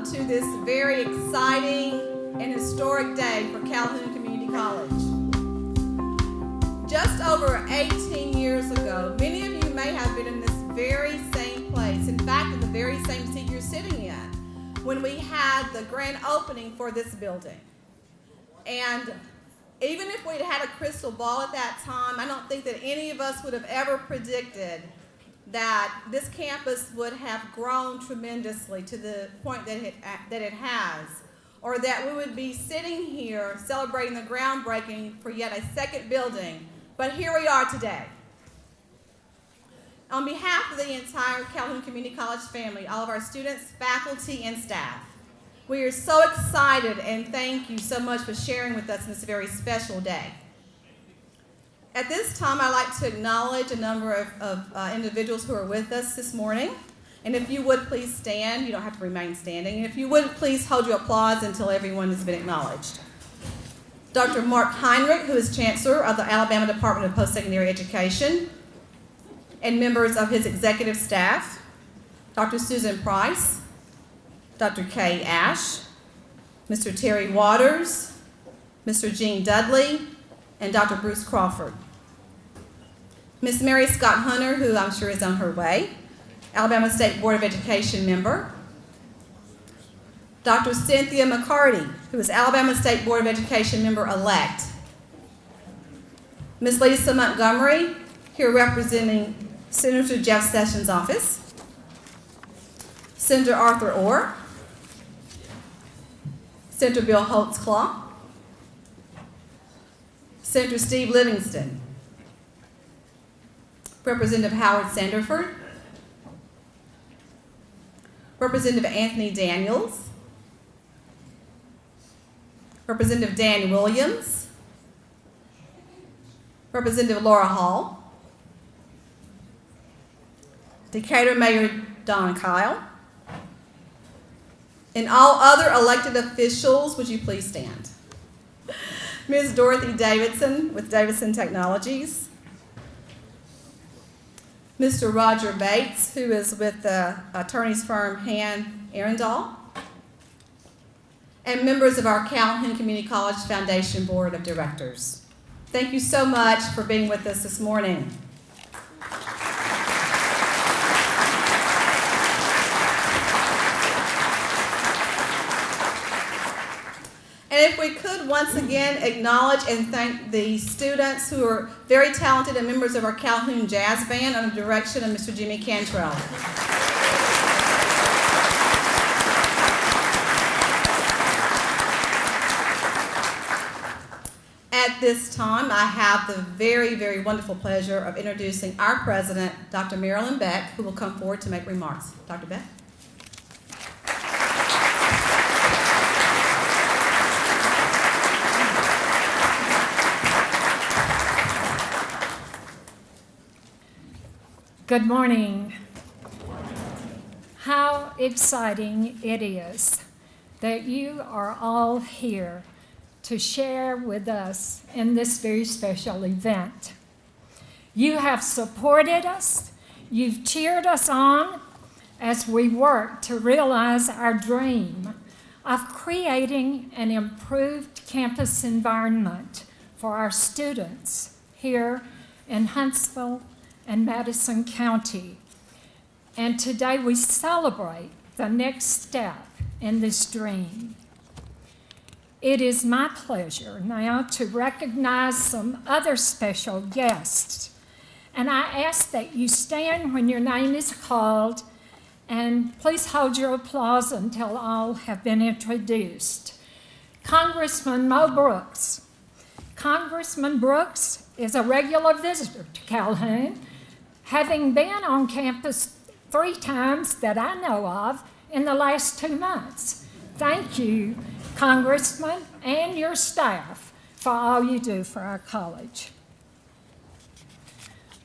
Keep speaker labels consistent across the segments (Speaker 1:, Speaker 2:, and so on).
Speaker 1: to this very exciting and historic day for Calhoun Community College. Just over 18 years ago, many of you may have been in this very same place, in fact, in the very same seat you're sitting in, when we had the grand opening for this building. And even if we'd had a crystal ball at that time, I don't think that any of us would have ever predicted that this campus would have grown tremendously to the point that it has, or that we would be sitting here celebrating the groundbreaking for yet a second building. But here we are today. On behalf of the entire Calhoun Community College family, all of our students, faculty, and staff, we are so excited and thank you so much for sharing with us in this very special day. At this time, I'd like to acknowledge a number of individuals who are with us this morning. And if you would please stand, you don't have to remain standing. And if you would please hold your applause until everyone has been acknowledged. Dr. Mark Heinrich, who is Chancellor of the Alabama Department of Post-Secondary Education, and members of his executive staff, Dr. Susan Price, Dr. Kay Ash, Mr. Terry Waters, Mr. Gene Dudley, and Dr. Bruce Crawford. Ms. Mary Scott Hunter, who I'm sure is on her way, Alabama State Board of Education member. Dr. Cynthia McCarty, who is Alabama State Board of Education member-elect. Ms. Lisa Montgomery, here representing Senator Jeff Sessions' office. Senator Arthur Orr. Senator Bill Holtzclaw. Senator Steve Livingston. Representative Howard Sanderford. Representative Anthony Daniels. Representative Dan Williams. Representative Laura Hall. Decatur Mayor Don Kyle. And all other elected officials, would you please stand? Ms. Dorothy Davidson with Davidson Technologies. Mr. Roger Bates, who is with the attorney's firm Han Arundel. And members of our Calhoun Community College Foundation Board of Directors. Thank you so much for being with us this morning. And if we could once again acknowledge and thank the students who are very talented and members of our Calhoun Jazz Band under the direction of Mr. Jimmy Cantrell. At this time, I have the very, very wonderful pleasure of introducing our president, Dr. Marilyn Beck, who will come forward to make remarks. Dr. Beck.
Speaker 2: Good morning. How exciting it is that you are all here to share with us in this very special event. You have supported us, you've cheered us on as we work to realize our dream of creating an improved campus environment for our students here in Huntsville and Madison County. And today we celebrate the next step in this dream. It is my pleasure now to recognize some other special guests. And I ask that you stand when your name is called, and please hold your applause until all have been introduced. Congressman Mo Brooks. Congressman Brooks is a regular visitor to Calhoun, having been on campus 3 times that I know of in the last 2 months. Thank you, Congressman, and your staff for all you do for our college.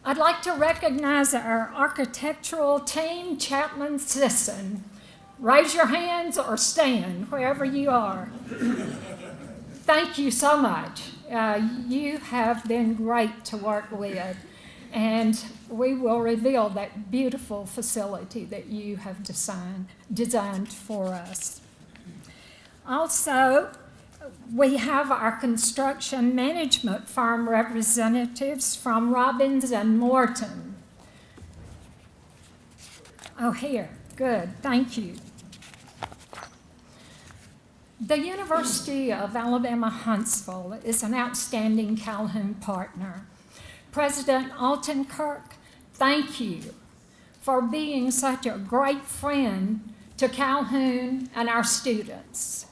Speaker 2: I'd like to recognize our architectural team, Chapman Sisson. Raise your hands or stand, wherever you are. Thank you so much. You have been great to work with, and we will reveal that beautiful facility that you have designed for us. Also, we have our construction management firm representatives from Robbins and Morton. Oh, here, good, thank you. The University of Alabama Huntsville is an outstanding Calhoun partner. President Alton Kirk, thank you for being such a great friend to Calhoun and our students.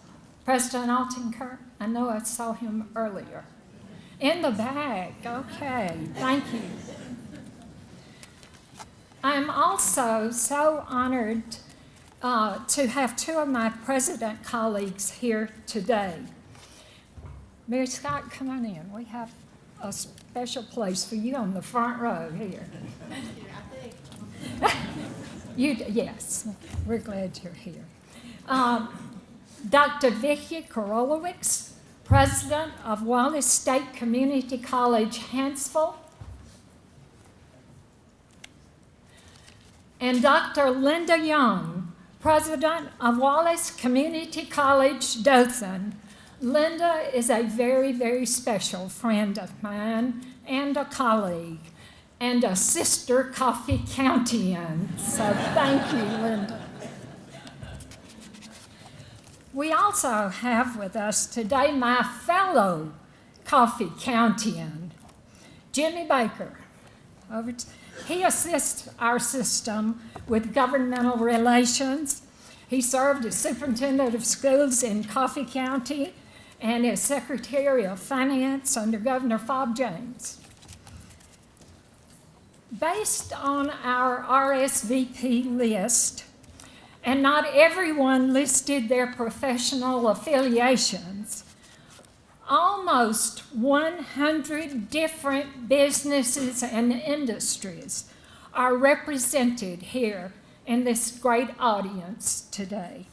Speaker 2: President Alton Kirk, I know I saw him earlier. In the back, okay, thank you. I'm also so honored to have two of my president colleagues here today. Mary Scott, come on in. We have a special place for you on the front row here. Yes, we're glad you're here. Dr. Vicki Korolowicz, president of Wallace State Community College, Huntsville. And Dr. Linda Young, president of Wallace Community College, Dothan. Linda is a very, very special friend of mine and a colleague and a sister Coffee Countyan. So thank you, Linda. We also have with us today my fellow Coffee Countyan, Jimmy Baker. He assists our system with governmental relations. He served as superintendent of schools in Coffee County and as secretary of finance under Governor Fob James. Based on our RSVP list, and not everyone listed their professional affiliations, almost 100 different businesses and industries are represented here in this great audience today.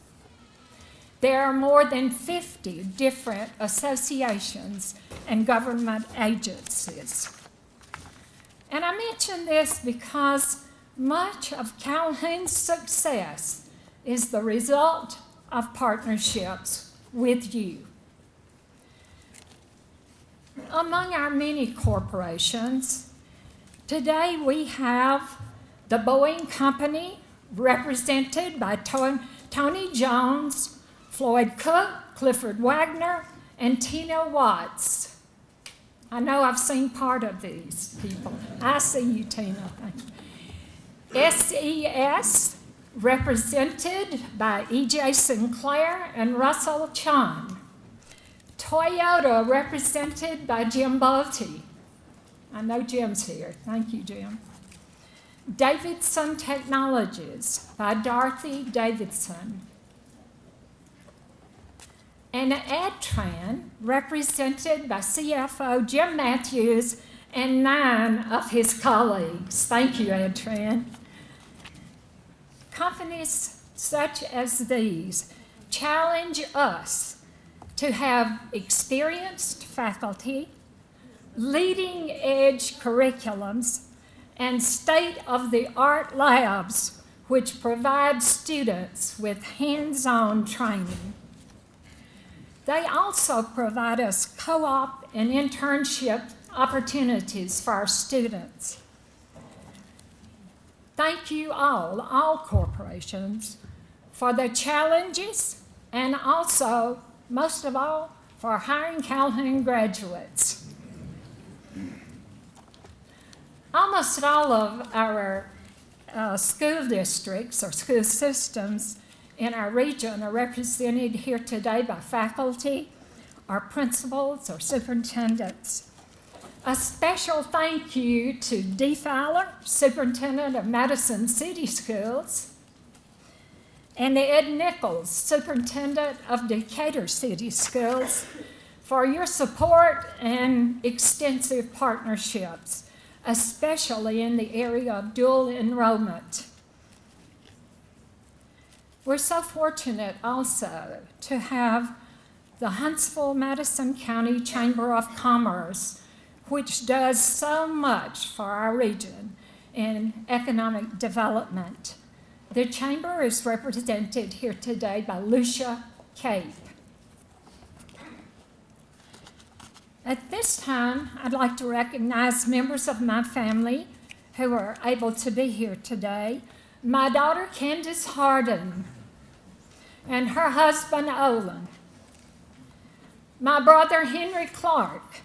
Speaker 2: There are more than 50 different associations and government agencies. And I mention this because much of Calhoun's success is the result of partnerships with you. Among our many corporations, today we have the Boeing Company, represented by Tony Jones, Floyd Cook, Clifford Wagner, and Tina Watts. I know I've seen part of these people. I see you, Tina. SES, represented by E.J. Sinclair and Russell Chun. Toyota, represented by Jim Bolte. I know Jim's here. Thank you, Jim. Davidson Technologies by Dorothy Davidson. And Adtran, represented by CFO Jim Matthews and 9 of his colleagues. Thank you, Adtran. Companies such as these challenge us to have experienced faculty, leading-edge curriculums, and state-of-the-art labs which provide students with hands-on training. They also provide us co-op and internship opportunities for our students. Thank you all corporations, for the challenges and also, most of all, for hiring Calhoun graduates. Almost all of our school districts or school systems in our region are represented here today by faculty, or principals, or superintendents. A special thank you to Dee Fowler, superintendent of Madison City Schools, and Ed Nichols, superintendent of Decatur City Schools, for your support and extensive partnerships, especially in the area of dual enrollment. We're so fortunate also to have the Huntsville-Madison County Chamber of Commerce, which does so much for our region in economic development. The chamber is represented here today by Lucia Cape. At this time, I'd like to recognize members of my family who are able to be here today. My daughter, Candace Harden, and her husband, Olin. My brother, Henry Clark,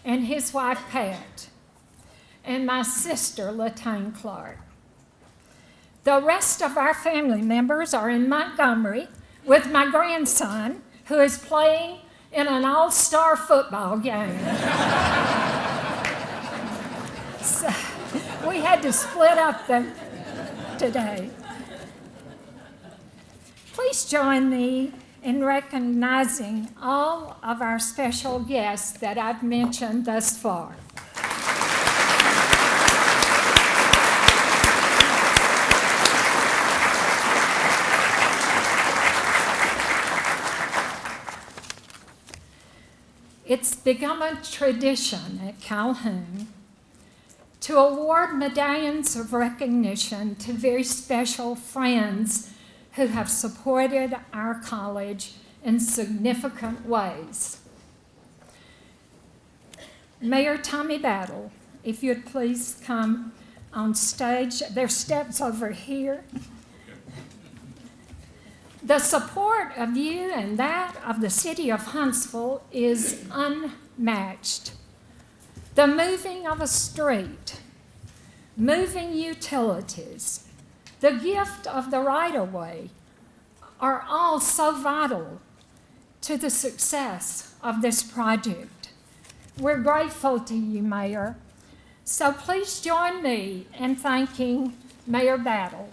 Speaker 2: and his wife, Pat. And my sister, Latane Clark. The rest of our family members are in Montgomery with my grandson, who is playing in an all-star football game. So we had to split up today. Please join me in recognizing all of our special guests that I've mentioned thus far. It's become a tradition at Calhoun to award medallions of recognition to very special friends who have supported our college in significant ways. Mayor Tommy Battle, if you'd please come on stage. There's steps over here. The support of you and that of the city of Huntsville is unmatched. The moving of a street, moving utilities, the gift of the right-of-way are all so vital to the success of this project. We're grateful to you, Mayor. So please join me in thanking Mayor Battle.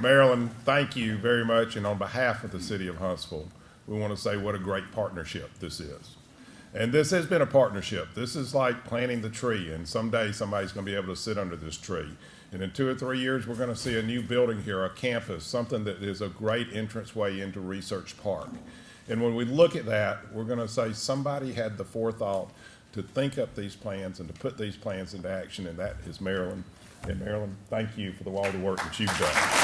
Speaker 3: Marilyn, thank you very much, and on behalf of the city of Huntsville, we want to say what a great partnership this is. And this has been a partnership. This is like planting the tree, and someday somebody's going to be able to sit under this tree. And in 2 or 3 years, we're going to see a new building here, a campus, something that is a great entranceway into Research Park. And when we look at that, we're going to say somebody had the forethought to think up these plans and to put these plans into action, and that is Marilyn. And Marilyn, thank you for all the work that you've done.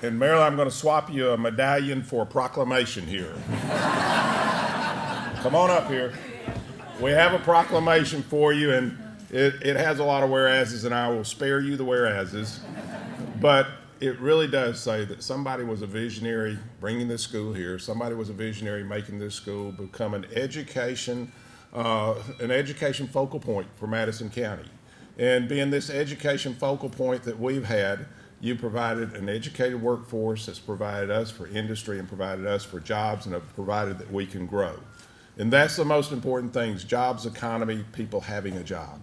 Speaker 3: And Marilyn, I'm going to swap you a medallion for a proclamation here. Come on up here. We have a proclamation for you, and it has a lot of whereases, and I will spare you the whereases. But it really does say that somebody was a visionary bringing this school here. Somebody was a visionary making this school become an education focal point for Madison County. And being this education focal point that we've had, you provided an educated workforce that's provided us for industry and provided us for jobs and have provided that we can grow. And that's the most important things: jobs, economy, people having a job.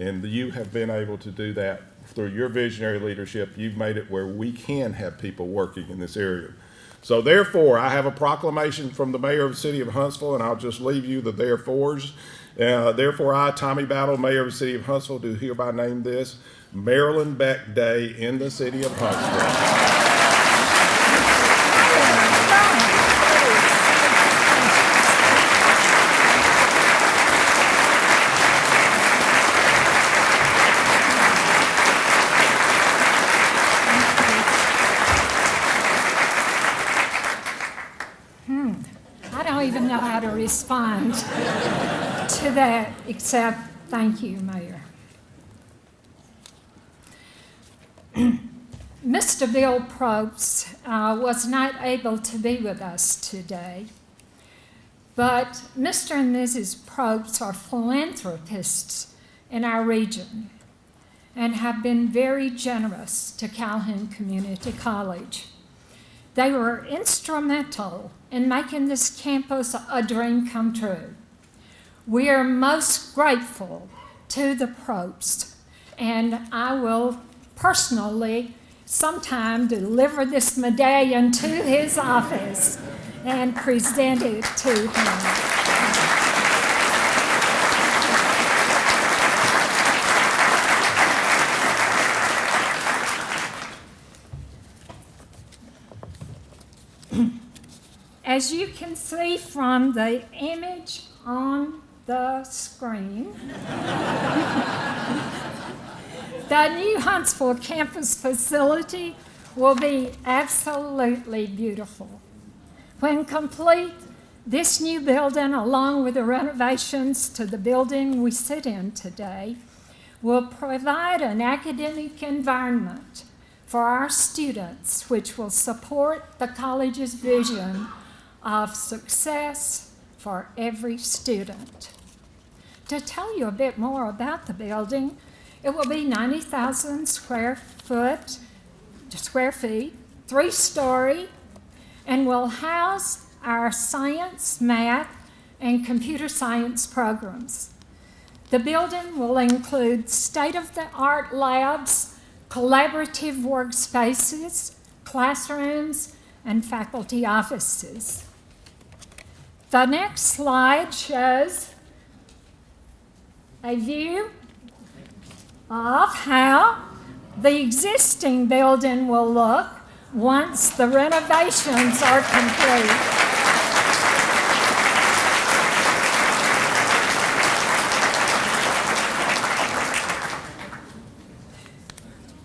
Speaker 3: And you have been able to do that through your visionary leadership. You've made it where we can have people working in this area. So therefore, I have a proclamation from the mayor of the city of Huntsville, and I'll just leave you the therefores. Therefore, I, Tommy Battle, mayor of the city of Huntsville, do hereby name this Marilyn Beck Day in the city of Huntsville.
Speaker 2: I don't even know how to respond to that, except thank you, Mayor. Mr. Bill Probst was not able to be with us today, but Mr. and Mrs. Probst are philanthropists in our region and have been very generous to Calhoun Community College. They were instrumental in making this campus a dream come true. We are most grateful to the Probst, and I will personally sometime deliver this medallion to his office and present it to him. As you can see from the image on the screen, the new Huntsville campus facility will be absolutely beautiful. When complete, this new building, along with the renovations to the building we sit in today, will provide an academic environment for our students, which will support the college's vision of success for every student. To tell you a bit more about the building, it will be 90,000 square feet, 3-story, and will house our science, math, and computer science programs. The building will include state-of-the-art labs, collaborative workspaces, classrooms, and faculty offices. The next slide shows a view of how the existing building will look once the renovations are complete.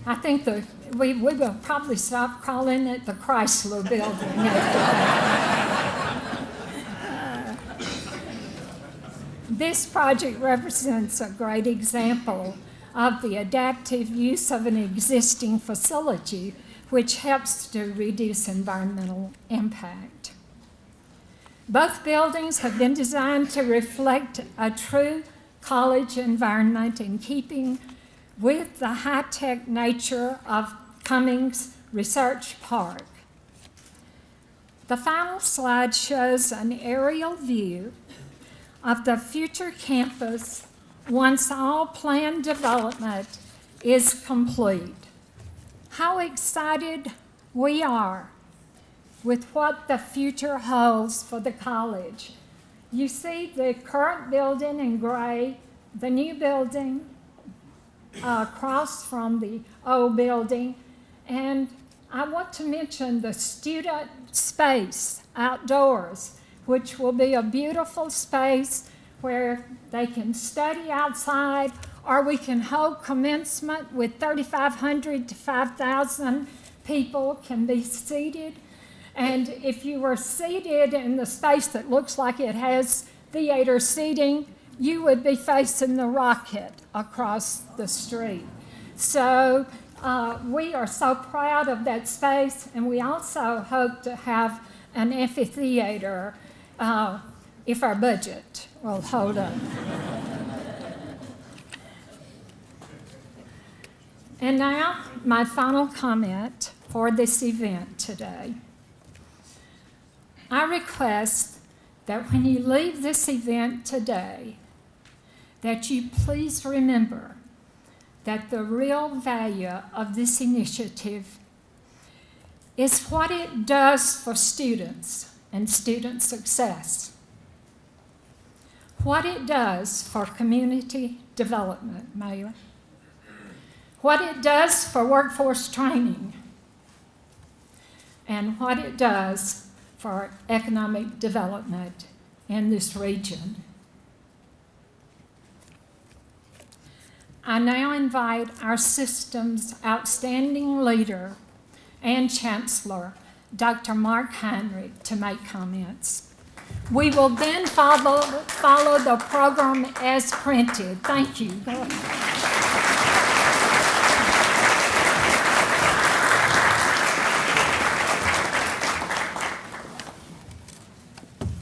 Speaker 2: I think we will probably stop calling it the Chrysler Building after that. This project represents a great example of the adaptive use of an existing facility, which helps to reduce environmental impact. Both buildings have been designed to reflect a true college environment in keeping with the high-tech nature of Cummings Research Park. The final slide shows an aerial view of the future campus once all planned development is complete. How excited we are with what the future holds for the college. You see the current building in gray, the new building across from the old building, and I want to mention the student space outdoors, which will be a beautiful space where they can study outside, or we can hold commencement with 3,500 to 5,000 people can be seated. And if you were seated in the space that looks like it has theater seating, you would be facing the rocket across the street. So we are so proud of that space, and we also hope to have an amphitheater if our budget will hold up. And now, my final comment for this event today. I request that when you leave this event today, that you please remember that the real value of this initiative is what it does for students and student success, what it does for community development, Mayor, what it does for workforce training, and what it does for economic development in this region. I now invite our system's outstanding leader and chancellor, Dr. Mark Heinrich, to make comments. We will then follow the program as printed. Thank you. Go ahead.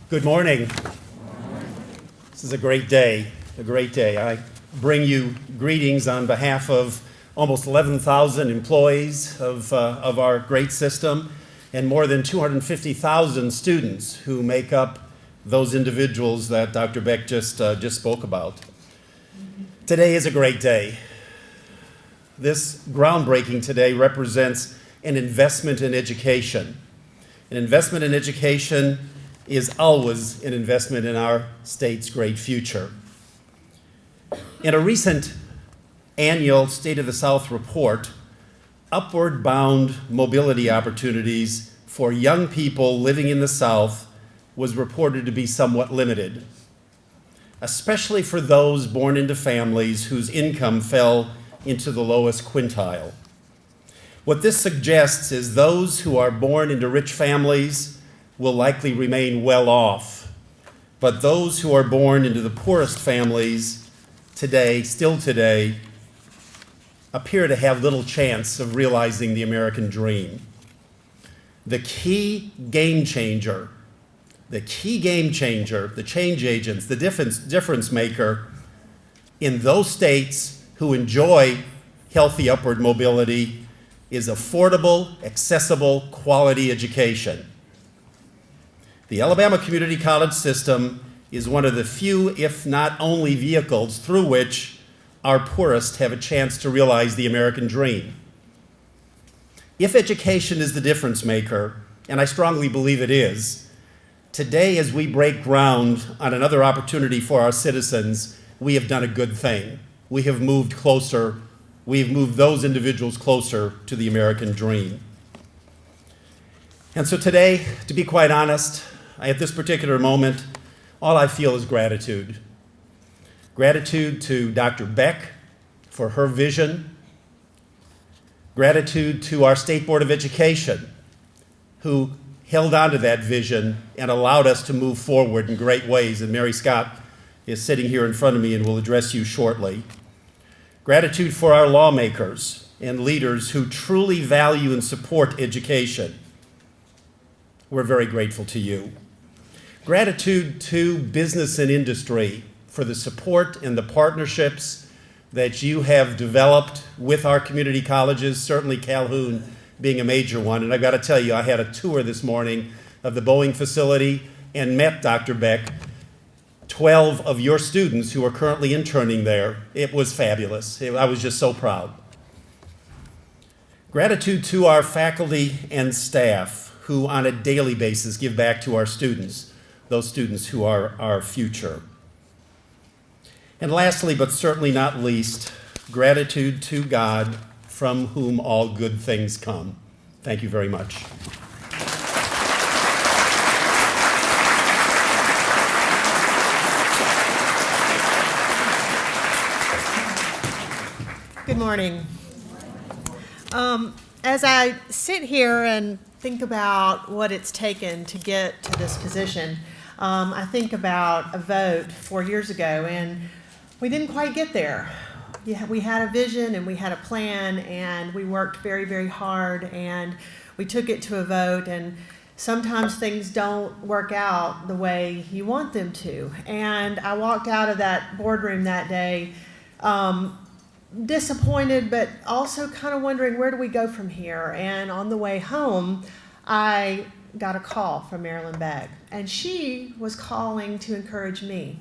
Speaker 4: Good morning. This is a great day, I bring you greetings on behalf of almost 11,000 employees of our great system and more than 250,000 students who make up those individuals that Dr. Beck just spoke about. Today is a great day. this groundbreaking today represents an investment in education. An investment in education is always an investment in our state's great future. In a recent annual State of the South report, upward bound mobility opportunities for young people living in the South was reported to be somewhat limited, especially for those born into families whose income fell into the lowest quintile. What this suggests is those who are born into rich families will likely remain well off, but those who are born into the poorest families today, still today, appear to have little chance of realizing the American dream. The key game changer, the change agents, the difference maker in those states who enjoy healthy upward mobility is affordable, accessible, quality education. The Alabama Community College system is one of the few, if not only, vehicles through which our poorest have a chance to realize the American dream. If education is the difference maker, and I strongly believe it is, today as we break ground on another opportunity for our citizens, we have done a good thing. We have moved closer, we have moved those individuals closer to the American dream. And so today, to be quite honest, at this particular moment, all I feel is gratitude. Gratitude to Dr. Beck for her vision. Gratitude to our State Board of Education, who held on to that vision and allowed us to move forward in great ways. And Mary Scott is sitting here in front of me and will address you shortly. Gratitude for our lawmakers and leaders who truly value and support education. We're very grateful to you. Gratitude to business and industry for the support and the partnerships that you have developed with our community colleges, certainly Calhoun being a major one. And I've got to tell you, I had a tour this morning of the Boeing facility and met Dr. Beck, 12 of your students who are currently interning there. It was fabulous. I was just so proud. Gratitude to our faculty and staff who on a daily basis give back to our students, those students who are our future. And lastly, but certainly not least, gratitude to God, from whom all good things come. Thank you very much.
Speaker 5: Good morning. As I sit here and think about what it's taken to get to this position, I think about a vote 4 years ago, and we didn't quite get there. Yeah, we had a vision and we had a plan, and we worked very, very hard, and we took it to a vote, and sometimes things don't work out the way you want them to. And I walked out of that boardroom that day disappointed, but also kind of wondering, where do we go from here? And on the way home, I got a call from Marilyn Begg, and she was calling to encourage me.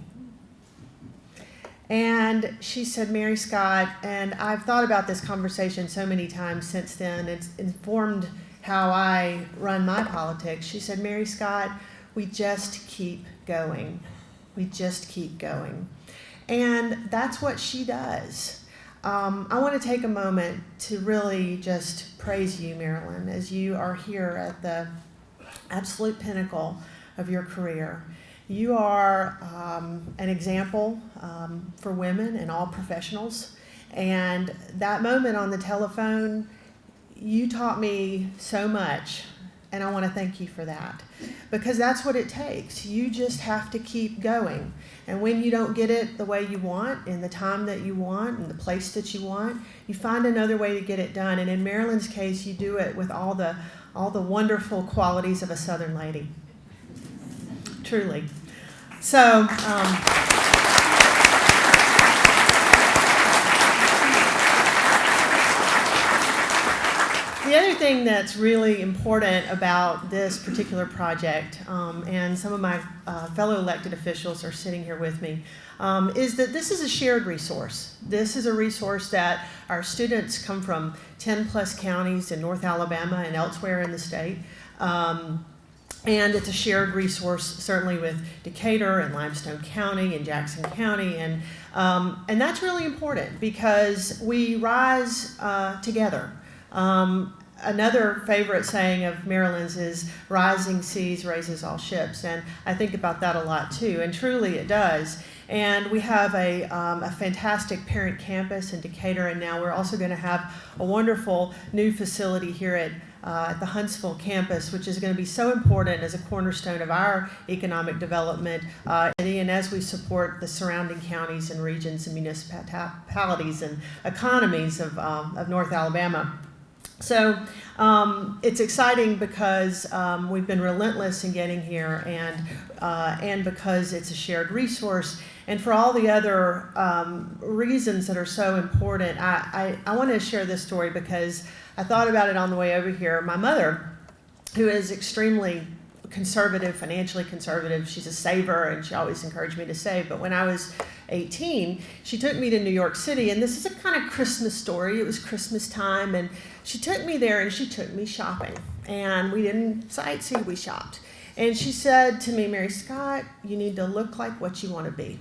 Speaker 5: And she said, Mary Scott, and I've thought about this conversation so many times since then, it's informed how I run my politics. She said, Mary Scott, we just keep going. We just keep going. And that's what she does. I want to take a moment to really just praise you, Marilyn, as you are here at the absolute pinnacle of your career. You are an example for women and all professionals. And that moment on the telephone, you taught me so much, and I want to thank you for that. Because that's what it takes. You just have to keep going. And when you don't get it the way you want, in the time that you want, in the place that you want, you find another way to get it done. And in Marilyn's case, you do it with all the wonderful qualities of a Southern lady. Truly. So, The other thing that's really important about this particular project, and some of my fellow elected officials are sitting here with me, is that this is a shared resource. This is a resource that our students come from 10 plus counties in North Alabama and elsewhere in the state. And it's a shared resource, certainly with Decatur and Limestone County and Jackson County. And that's really important because we rise together. Another favorite saying of Maryland's is rising seas raises all ships. And I think about that a lot too. And truly it does. And we have a fantastic parent campus in Decatur. And now we're also going to have a wonderful new facility here at the Huntsville campus, which is going to be so important as a cornerstone of our economic development, and as we support the surrounding counties and regions and municipalities and economies of North Alabama. So it's exciting because we've been relentless in getting here, and because it's a shared resource, and for all the other reasons that are so important. I want to share this story because I thought about it on the way over here. My mother, who is extremely conservative, financially conservative, she's a saver, and she always encouraged me to save. But when I was 18, she took me to New York City, and this is a kind of Christmas story. It was Christmas time, and she took me there, and she took me shopping. And we didn't sightsee, we shopped. And she said to me, "Mary Scott, you need to look like what you want to be."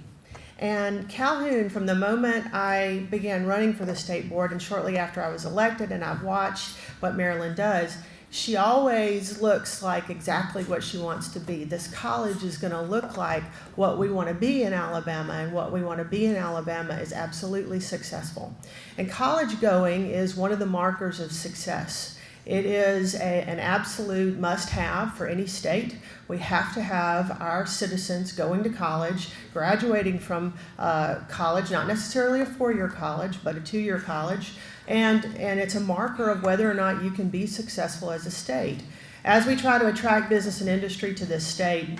Speaker 5: And Calhoun, from the moment I began running for the state board and shortly after I was elected, and I've watched what Marilyn does, she always looks like exactly what she wants to be. This college is going to look like what we want to be in Alabama, and what we want to be in Alabama is absolutely successful. And college going is one of the markers of success. It is an absolute must-have for any state. We have to have our citizens going to college, graduating from college, not necessarily a four-year college, but a two-year college, and it's a marker of whether or not you can be successful as a state. As we try to attract business and industry to this state,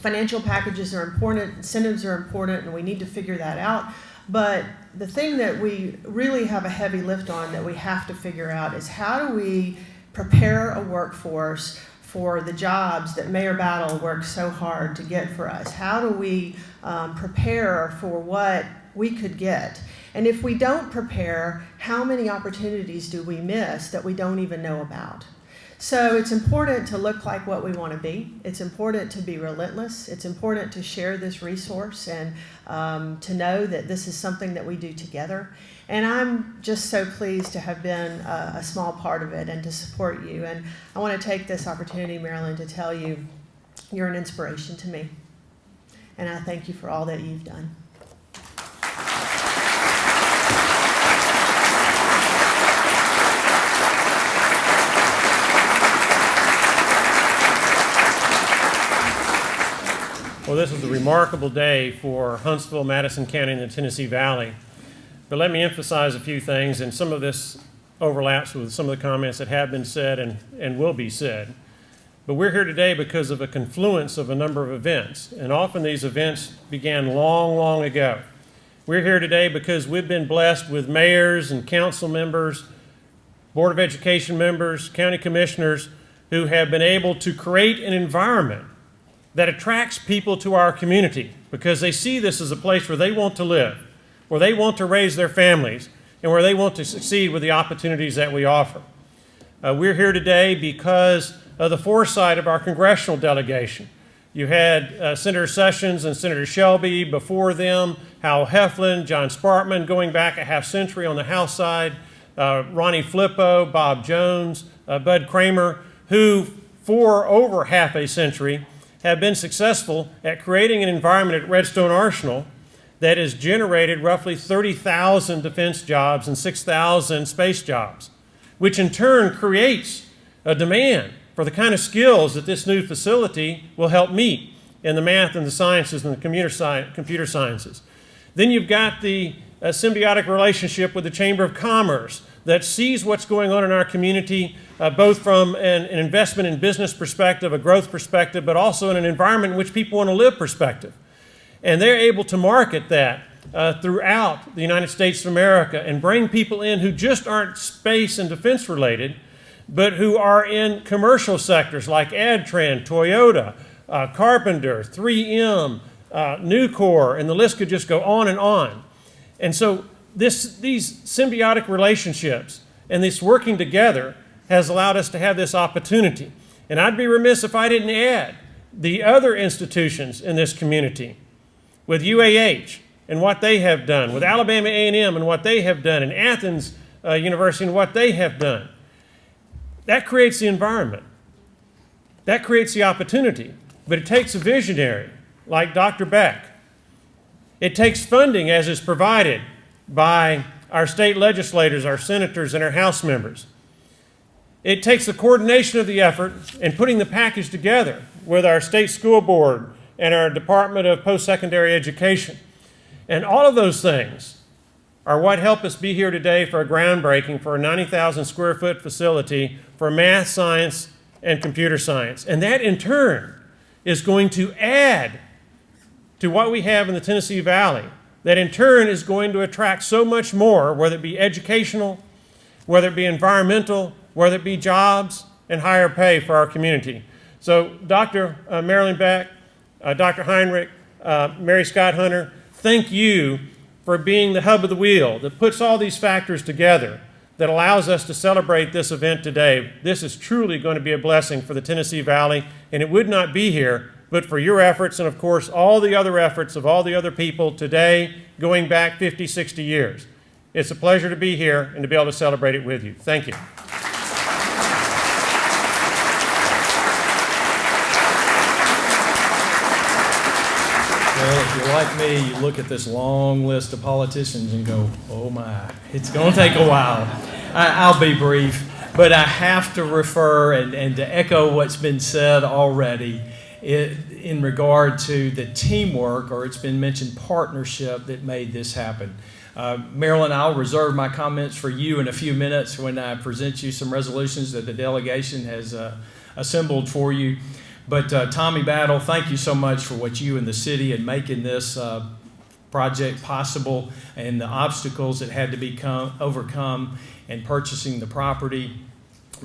Speaker 5: financial packages are important, incentives are important, and we need to figure that out. But the thing that we really have a heavy lift on that we have to figure out is how do we prepare a workforce for the jobs that Mayor Battle worked so hard to get for us? How do we prepare for what we could get? And if we don't prepare, how many opportunities do we miss that we don't even know about? So it's important to look like what we want to be. It's important to be relentless. It's important to share this resource and to know that this is something that we do together. And I'm just so pleased to have been a small part of it and to support you. And I want to take this opportunity, Marilyn, to tell you you're an inspiration to me. And I thank you for all that you've done.
Speaker 6: Well, this is a remarkable day for Huntsville, Madison County, and the Tennessee Valley. But let me emphasize a few things, and some of this overlaps with some of the comments that have been said and will be said. But we're here today because of a confluence of a number of events, and often these events began long, long ago. We're here today because we've been blessed with mayors and council members, Board of Education members, county commissioners, who have been able to create an environment that attracts people to our community because they see this as a place where they want to live, where they want to raise their families, and where they want to succeed with the opportunities that we offer. We're here today because of the foresight of our congressional delegation. You had Senator Sessions and Senator Shelby before them, Hal Heflin, John Sparkman, going back a half century on the House side, Ronnie Flippo, Bob Jones, Bud Kramer, who for over half a century have been successful at creating an environment at Redstone Arsenal that has generated roughly 30,000 defense jobs and 6,000 space jobs, which in turn creates a demand for the kind of skills that this new facility will help meet in the math and the sciences and the computer sciences. Then you've got the symbiotic relationship with the Chamber of Commerce that sees what's going on in our community, both from an investment in business perspective, a growth perspective, but also in an environment in which people want to live perspective. And they're able to market that throughout the United States of America and bring people in who just aren't space and defense related, but who are in commercial sectors like AdTran, Toyota, Carpenter, 3M, Nucor, and the list could just go on and on. And so these symbiotic relationships and this working together has allowed us to have this opportunity. And I'd be remiss if I didn't add the other institutions in this community, with UAH and what they have done, with Alabama A&M and what they have done, and Athens University and what they have done. That creates the environment. That creates the opportunity. But it takes a visionary like Dr. Beck. It takes funding as is provided by our state legislators, our senators, and our House members. It takes the coordination of the effort and putting the package together with our state school board and our Department of Post-Secondary Education. And all of those things are what help us be here today for a groundbreaking for a 90,000 square foot facility for math, science, and computer science. And that in turn is going to add to what we have in the Tennessee Valley. That in turn is going to attract so much more, whether it be educational, whether it be environmental, whether it be jobs and higher pay for our community. So Dr. Marilyn Beck, Dr. Heinrich, Mary Scott Hunter, thank you for being the hub of the wheel that puts all these factors together that allows us to celebrate this event today. This is truly going to be a blessing for the Tennessee Valley, and it would not be here but for your efforts and, of course, all the other efforts of all the other people today going back 50, 60 years. It's a pleasure to be here and to be able to celebrate it with you. Thank you.
Speaker 7: Well, if you're like me, you look at this long list of politicians and go, oh my, it's going to take a while. I'll be brief, but I have to refer and to echo what's been said already in regard to the teamwork, or it's been mentioned partnership, that made this happen. Marilyn, I'll reserve my comments for you in a few minutes when I present you some resolutions that the delegation has assembled for you. But Tommy Battle, thank you so much for what you and the city and making this project possible, and the obstacles that had to be overcome in purchasing the property.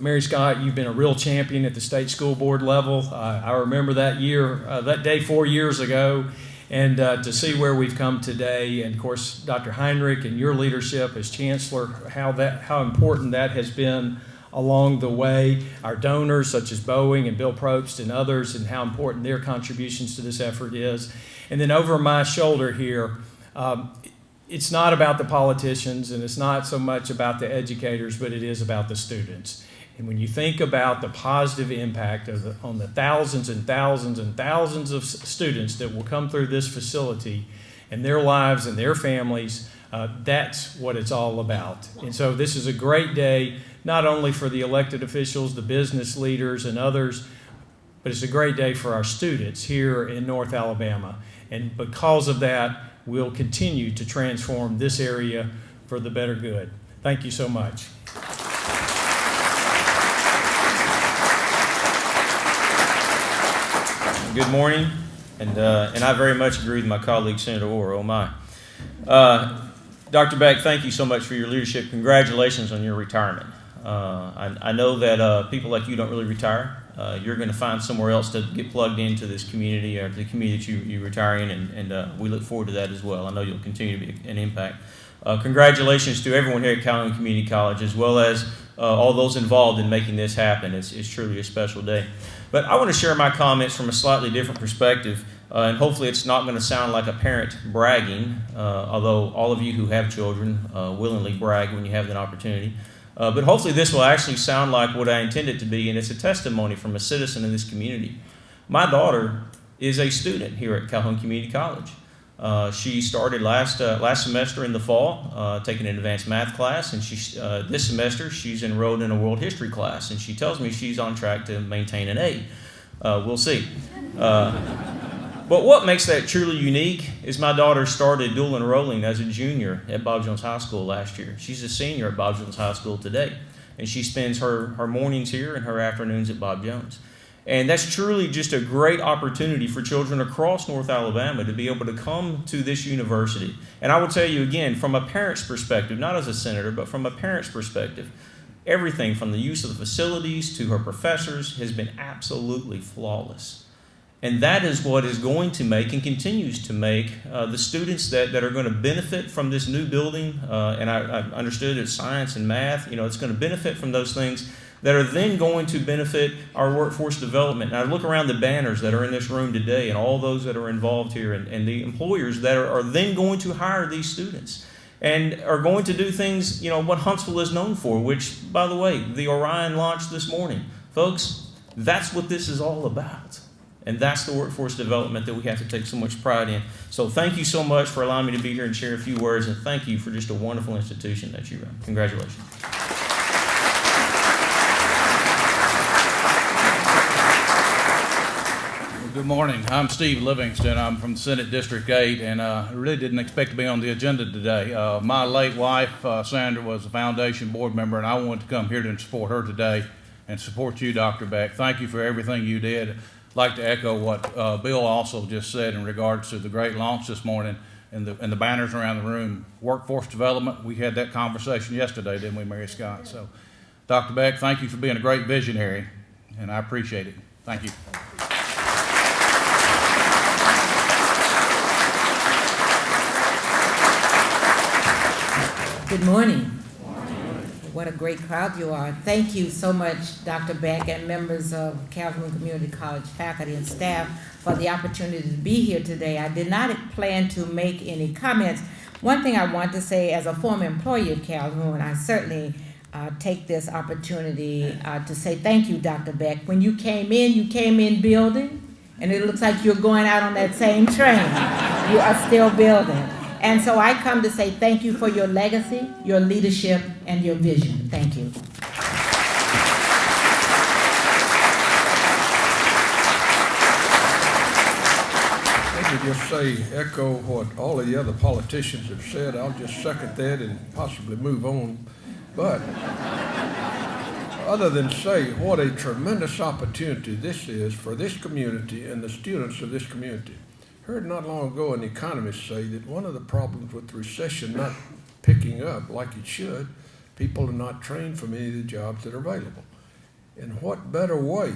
Speaker 7: Mary Scott, you've been a real champion at the state school board level. I remember that day 4 years ago, and to see where we've come today. And of course, Dr. Heinrich and your leadership as chancellor, how important that has been along the way. Our donors such as Boeing and Bill Probst and others, and how important their contributions to this effort is. And then over my shoulder here, it's not about the politicians and it's not so much about the educators, but it is about the students. And when you think about the positive impact on the thousands and thousands and thousands of students that will come through this facility and their lives and their families, that's what it's all about. And so this is a great day, not only for the elected officials, the business leaders, and others, but it's a great day for our students here in North Alabama. And because of that, we'll continue to transform this area for the better good. Thank you so much.
Speaker 8: Good morning, and I very much agree with my colleague, Senator Orr. Oh my. Dr. Beck, thank you so much for your leadership. Congratulations on your retirement. I know that people like you don't really retire. You're going to find somewhere else to get plugged into this community, or the community that you retire in, and we look forward to that as well. I know you'll continue to be an impact. Congratulations to everyone here at Calhoun Community College, as well as all those involved in making this happen. It's truly a special day. But I want to share my comments from a slightly different perspective, and hopefully it's not going to sound like a parent bragging, although all of you who have children willingly brag when you have that opportunity. But hopefully this will actually sound like what I intend it to be, and it's a testimony from a citizen in this community. My daughter is a student here at Calhoun Community College. She started last semester in the fall, taking an advanced math class, and this semester she's enrolled in a world history class, and she tells me she's on track to maintain an A. We'll see. But what makes that truly unique is my daughter started dual enrolling as a junior at Bob Jones High School last year. She's a senior at Bob Jones High School today, and she spends her mornings here and her afternoons at Bob Jones. And that's truly just a great opportunity for children across North Alabama to be able to come to this university. And I will tell you again, from a parent's perspective, not as a senator, but from a parent's perspective, Everything from the use of the facilities to her professors has been absolutely flawless. And that is what is going to make and continues to make the students that are going to benefit from this new building, and I understood it's science and math, it's going to benefit from those things that are then going to benefit our workforce development. And I look around the banners that are in this room today and all those that are involved here and the employers that are then going to hire these students and are going to do things, what Huntsville is known for, which, by the way, the Orion launched this morning. Folks, that's what this is all about. And that's the workforce development that we have to take so much pride in. So thank you so much for allowing me to be here and share a few words, and thank you for just a wonderful institution that you run. Congratulations.
Speaker 9: Good morning. I'm Steve Livingston. I'm from Senate District 8, and I really didn't expect to be on the agenda today. My late wife, Sandra, was a foundation board member, and I wanted to come here to support her today and support you, Dr. Beck. Thank you for everything you did. I'd like to echo what Bill also just said in regards to the great launch this morning and the banners around the room. Workforce development, we had that conversation yesterday, didn't we, Mary Scott? So, Dr. Beck, thank you for being a great visionary, and I appreciate it. Thank you.
Speaker 10: Good morning. What a great crowd you are. Thank you so much, Dr. Beck and members of Calhoun Community College faculty and staff for the opportunity to be here today. I did not plan to make any comments. One thing I want to say, as a former employee of Calhoun, I certainly take this opportunity to say thank you, Dr. Beck. When you came in building, and it looks like you're going out on that same train. You are still building. And so I come to say thank you for your legacy, your leadership, and your vision. Thank you.
Speaker 11: Let me just say, echo what all of the other politicians have said. I'll just second that and possibly move on. But other than say what a tremendous opportunity this is for this community and the students of this community. Heard not long ago an economist say that one of the problems with the recession not picking up like it should, people are not trained for many of the jobs that are available. And what better way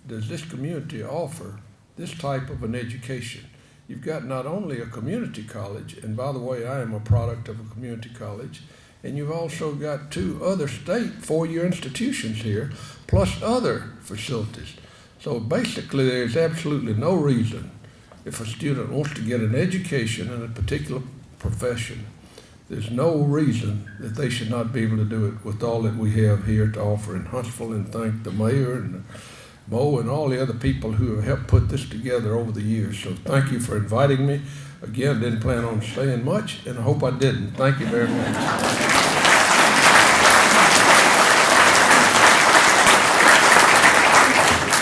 Speaker 11: does this community offer this type of an education? You've got not only a community college, and by the way, I am a product of a community college, and you've also got 2 other state four-year institutions here, plus other facilities. So basically, there's absolutely no reason, if a student wants to get an education in a particular profession, there's no reason that they should not be able to do it with all that we have here to offer in Huntsville, and thank the mayor and Mo and all the other people who have helped put this together over the years. So thank you for inviting me. Again, didn't plan on saying much, and I hope I didn't. Thank you very much.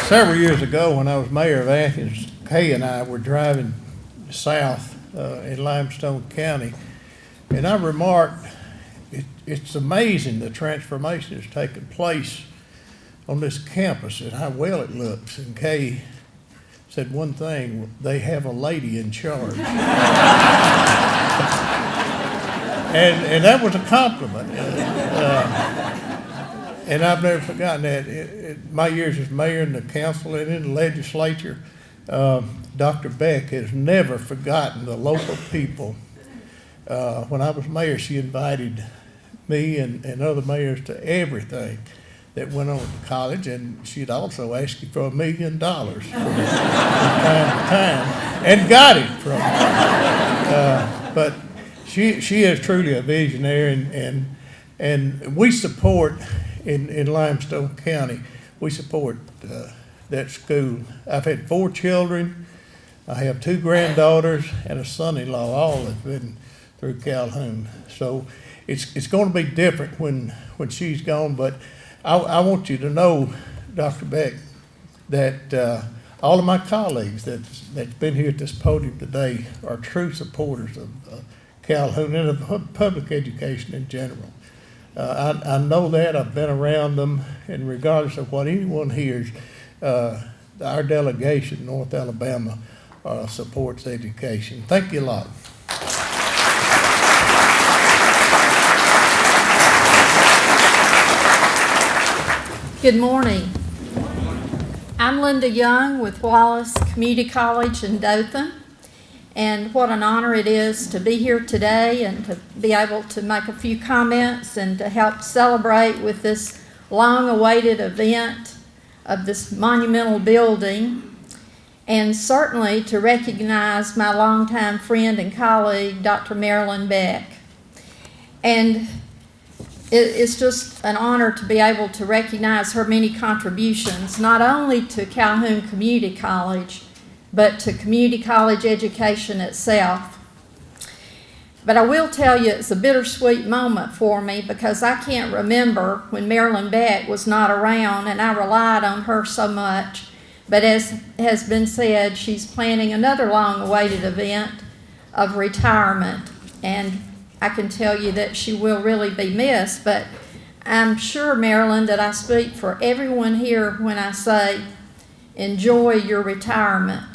Speaker 12: Several years ago, when I was mayor of Athens, Kay and I were driving south in Limestone County, and I remarked, it's amazing the transformation that's taken place on this campus and how well it looks. And Kay said one thing: they have a lady in charge. and that was a compliment. And I've never forgotten that. My years as mayor and the council and in the legislature, Dr. Beck has never forgotten the local people. When I was mayor, she invited me and other mayors to everything that went on at the college, and she'd also ask you for $1 million from time to time, and got it from her. But she is truly a visionary, and we support in Limestone County, we support that school. I've had 4 children. I have 2 granddaughters and a son-in-law, all have been through Calhoun. So it's going to be different when she's gone, but I want you to know, Dr. Beck, that all of my colleagues that's been here at this podium today are true supporters of Calhoun and of public education in general. I know that. I've been around them, and regardless of what anyone hears, our delegation, North Alabama, supports education. Thank you a lot.
Speaker 13: Good morning. I'm Linda Young with Wallace Community College in Dothan, and what an honor it is to be here today and to be able to make a few comments and to help celebrate with this long-awaited event of this monumental building, and certainly to recognize my longtime friend and colleague, Dr. Marilyn Beck. And it's just an honor to be able to recognize her many contributions, not only to Calhoun Community College, but to community college education itself. But I will tell you, it's a bittersweet moment for me because I can't remember when Marilyn Beck was not around, and I relied on her so much. But as has been said, she's planning another long-awaited event of retirement, and I can tell you that she will really be missed, but I'm sure, Marilyn, that I speak for everyone here when I say enjoy your retirement.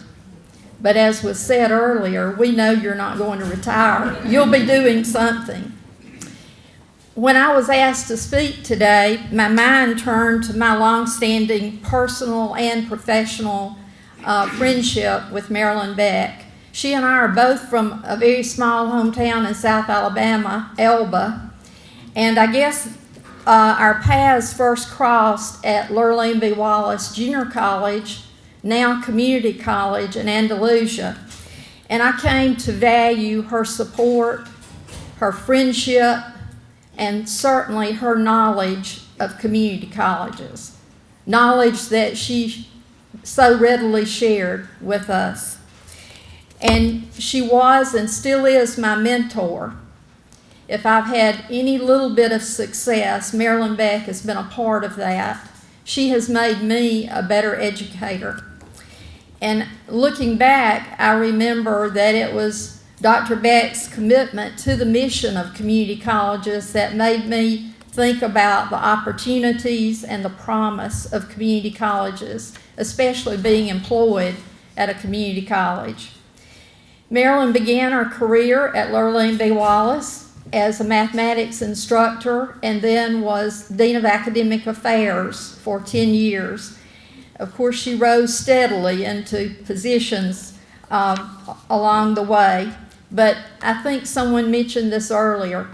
Speaker 13: But as was said earlier, we know you're not going to retire. You'll be doing something. When I was asked to speak today, my mind turned to my long-standing personal and professional friendship with Marilyn Beck. She and I are both from a very small hometown in South Alabama, Elba, and I guess our paths first crossed at Lurleen B. Wallace Junior College, now Community College in Andalusia, and I came to value her support, her friendship, and certainly her knowledge of community colleges, knowledge that she so readily shared with us. And she was and still is my mentor. If I've had any little bit of success, Marilyn Beck has been a part of that. She has made me a better educator. And looking back, I remember that it was Dr. Beck's commitment to the mission of community colleges that made me think about the opportunities and the promise of community colleges, especially being employed at a community college. Marilyn began her career at Lurleen B. Wallace as a mathematics instructor and then was Dean of Academic Affairs for 10 years. Of course, she rose steadily into positions along the way, but I think someone mentioned this earlier.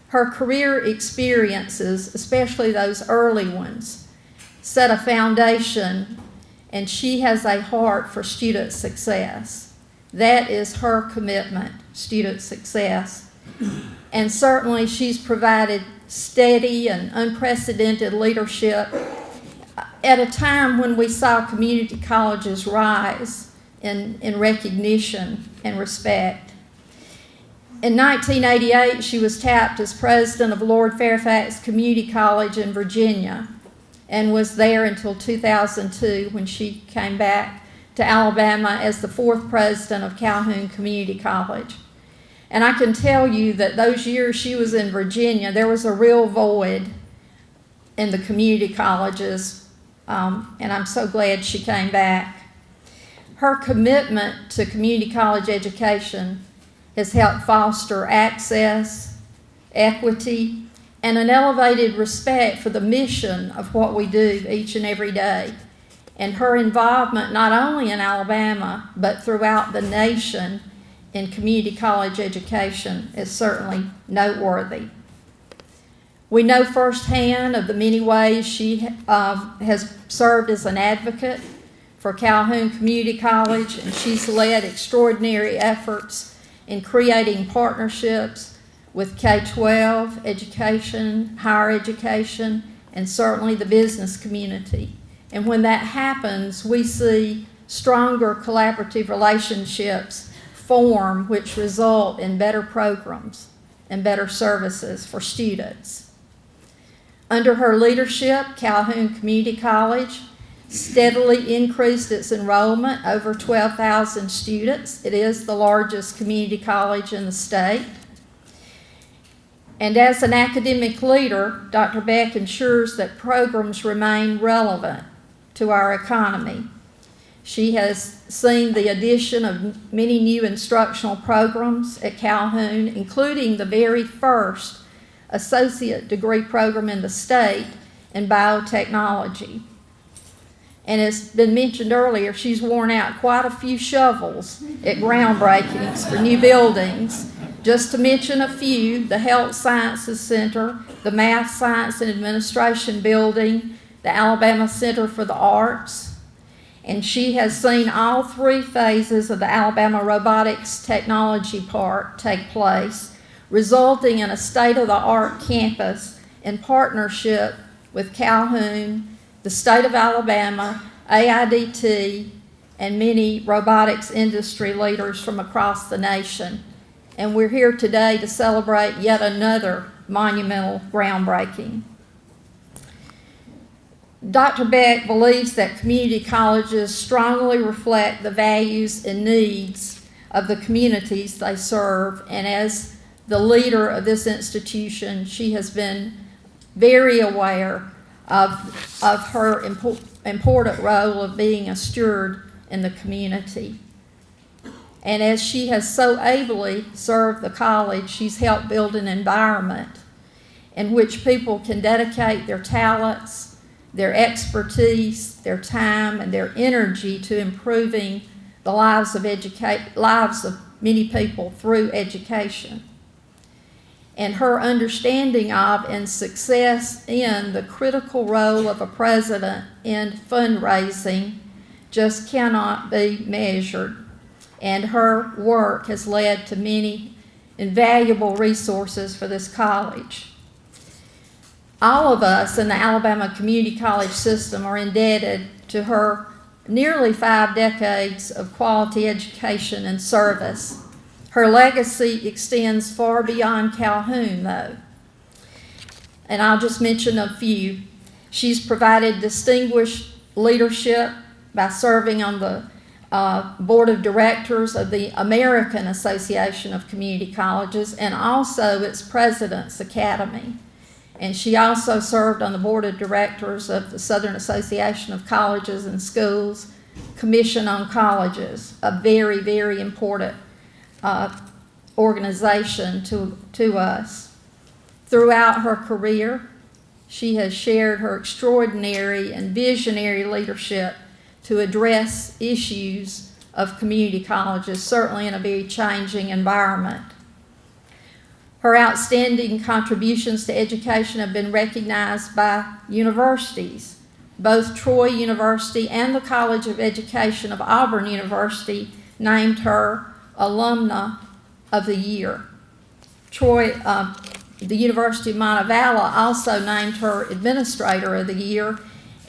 Speaker 13: Her career experiences, especially those early ones, set a foundation, and she has a heart for student success. That is her commitment, student success. And certainly she's provided steady and unprecedented leadership at a time when we saw community colleges rise in recognition and respect. In 1988, she was tapped as president of Lord Fairfax Community College in Virginia and was there until 2002 when she came back to Alabama as the fourth president of Calhoun Community College. And I can tell you that those years she was in Virginia, there was a real void in the community colleges, and I'm so glad she came back. Her commitment to community college education has helped foster access, equity, and an elevated respect for the mission of what we do each and every day. And her involvement not only in Alabama, but throughout the nation in community college education is certainly noteworthy. We know firsthand of the many ways she has served as an advocate for Calhoun Community College, and she's led extraordinary efforts in creating partnerships with K-12 education, higher education, and certainly the business community. And when that happens, we see stronger collaborative relationships form, which result in better programs and better services for students. Under her leadership, Calhoun Community College steadily increased its enrollment, over 12,000 students. It is the largest community college in the state. And as an academic leader, Dr. Beck ensures that programs remain relevant to our economy. She has seen the addition of many new instructional programs at Calhoun, including the very first associate degree program in the state and biotechnology. And it's been mentioned earlier, she's worn out quite a few shovels at groundbreakings for new buildings. Just to mention a few, the Health Sciences Center, the Math, Science, and Administration Building, the Alabama Center for the Arts. And she has seen all 3 phases of the Alabama Robotics Technology Park take place, resulting in a state-of-the-art campus in partnership with Calhoun, the state of Alabama, AIDT, and many robotics industry leaders from across the nation. And we're here today to celebrate yet another monumental groundbreaking. Dr. Beck believes that community colleges strongly reflect the values and needs of the communities they serve, and as the leader of this institution, she has been very aware of her important role of being a steward in the community. And as she has so ably served the college, she's helped build an environment in which people can dedicate their talents, their expertise, their time, and their energy to improving the lives of many people through education. And her understanding of and success in the critical role of a president in fundraising just cannot be measured. And her work has led to many invaluable resources for this college. All of us in the Alabama Community College system are indebted to her nearly 5 decades of quality education and service. Her legacy extends far beyond Calhoun, though. And I'll just mention a few. She's provided distinguished leadership by serving on the board of directors of the American Association of Community Colleges and also its President's Academy. And she also served on the board of directors of the Southern Association of Colleges and Schools, Commission on Colleges, a very, very important organization to us. Throughout her career, she has shared her extraordinary and visionary leadership to address issues of community colleges, certainly in a very changing environment. Her outstanding contributions to education have been recognized by universities. Both Troy University and the College of Education of Auburn University named her Alumna of the Year. The University of Montevallo also named her Administrator of the Year,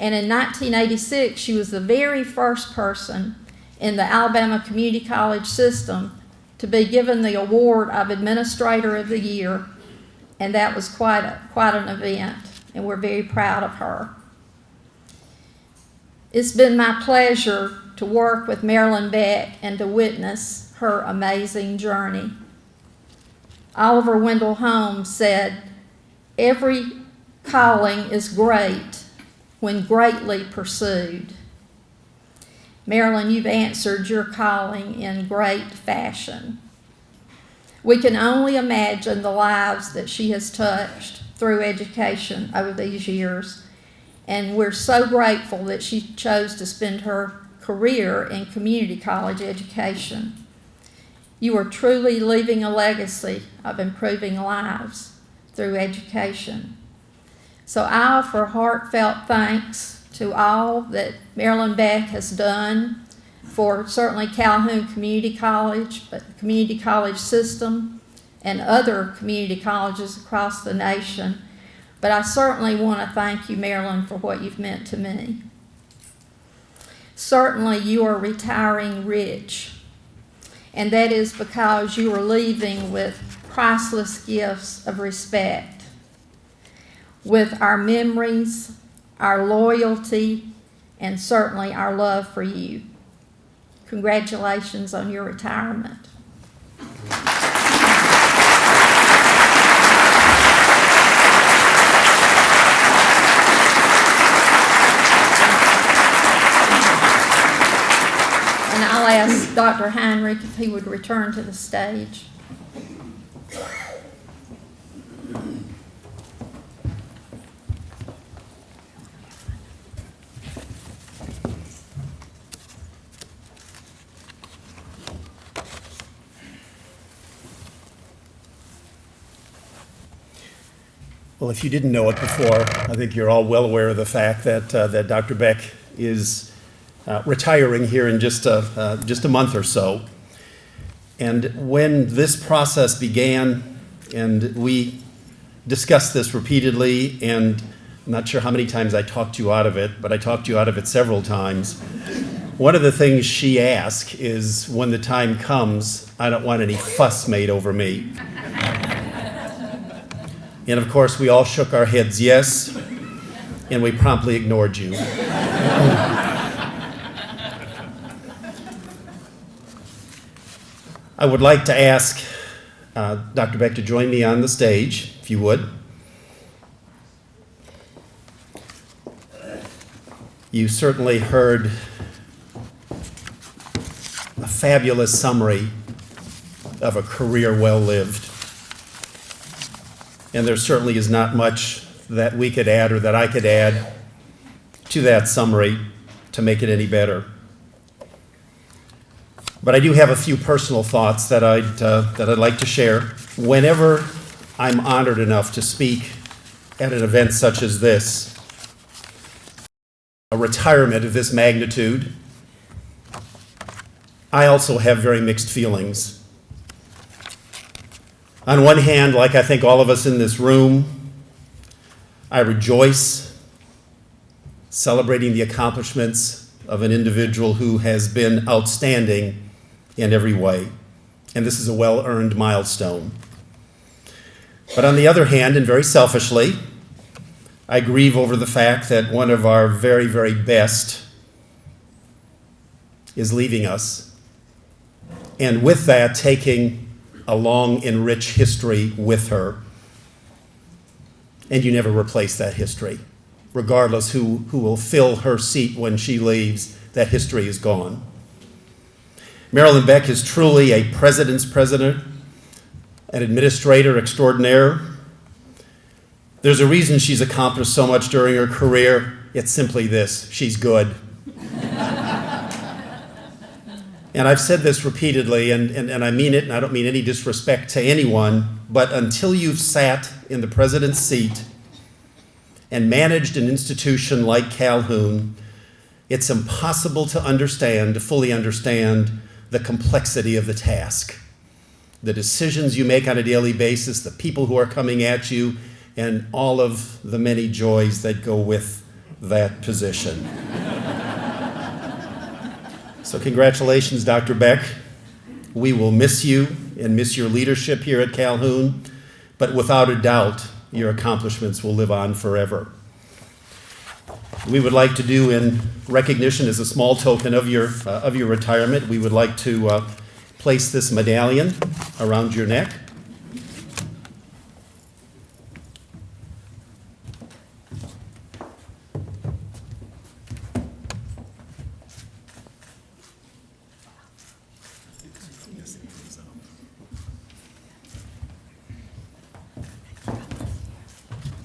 Speaker 13: and in 1986 she was the very first person in the Alabama Community College system to be given the award of Administrator of the Year, and that was quite an event, and we're very proud of her. It's been my pleasure to work with Marilyn Beck and to witness her amazing journey. Oliver Wendell Holmes said, "Every calling is great when greatly pursued." Marilyn, you've answered your calling in great fashion. We can only imagine the lives that she has touched through education over these years, and we're so grateful that she chose to spend her career in community college education. You are truly leaving a legacy of improving lives through education. So I offer heartfelt thanks to all that Marilyn Beck has done for certainly Calhoun Community College, but the community college system and other community colleges across the nation. But I certainly want to thank you, Marilyn, for what you've meant to me. Certainly you are retiring rich, and that is because you are leaving with priceless gifts of respect, with our memories, our loyalty, and certainly our love for you. Congratulations on your retirement. And I'll ask Dr. Heinrich if he would return to the stage.
Speaker 4: Well, if you didn't know it before, I think you're all well aware of the fact that that Dr. Beck is retiring here in just a month or so. And when this process began, and we discussed this repeatedly, and I'm not sure how many times I talked you out of it, but I talked you out of it several times. One of the things she asked is, when the time comes, I don't want any fuss made over me. And of course, we all shook our heads yes, and we promptly ignored you. I would like to ask Dr. Beck to join me on the stage, if you would. You certainly heard a fabulous summary of a career well lived. And there certainly is not much that we could add or that I could add to that summary to make it any better. But I do have a few personal thoughts that I'd like to share. Whenever I'm honored enough to speak at an event such as this, a retirement of this magnitude, I also have very mixed feelings. On one hand, like I think all of us in this room, I rejoice celebrating the accomplishments of an individual who has been outstanding in every way. And this is a well-earned milestone. But on the other hand, and very selfishly, I grieve over the fact that one of our very, very best is leaving us. And with that, taking a long and rich history with her. And you never replace that history. Regardless who will fill her seat when she leaves, that history is gone. Marilyn Beck is truly a president's president, an administrator extraordinaire. There's a reason she's accomplished so much during her career. It's simply this: she's good. And I've said this repeatedly, and I mean it, and I don't mean any disrespect to anyone, but until you've sat in the president's seat and managed an institution like Calhoun, it's impossible to fully understand the complexity of the task, the decisions you make on a daily basis, the people who are coming at you, and all of the many joys that go with that position. So congratulations, Dr. Beck. We will miss you and miss your leadership here at Calhoun, but without a doubt, your accomplishments will live on forever. We would like to do, in recognition as a small token of your retirement, we would like to place this medallion around your neck.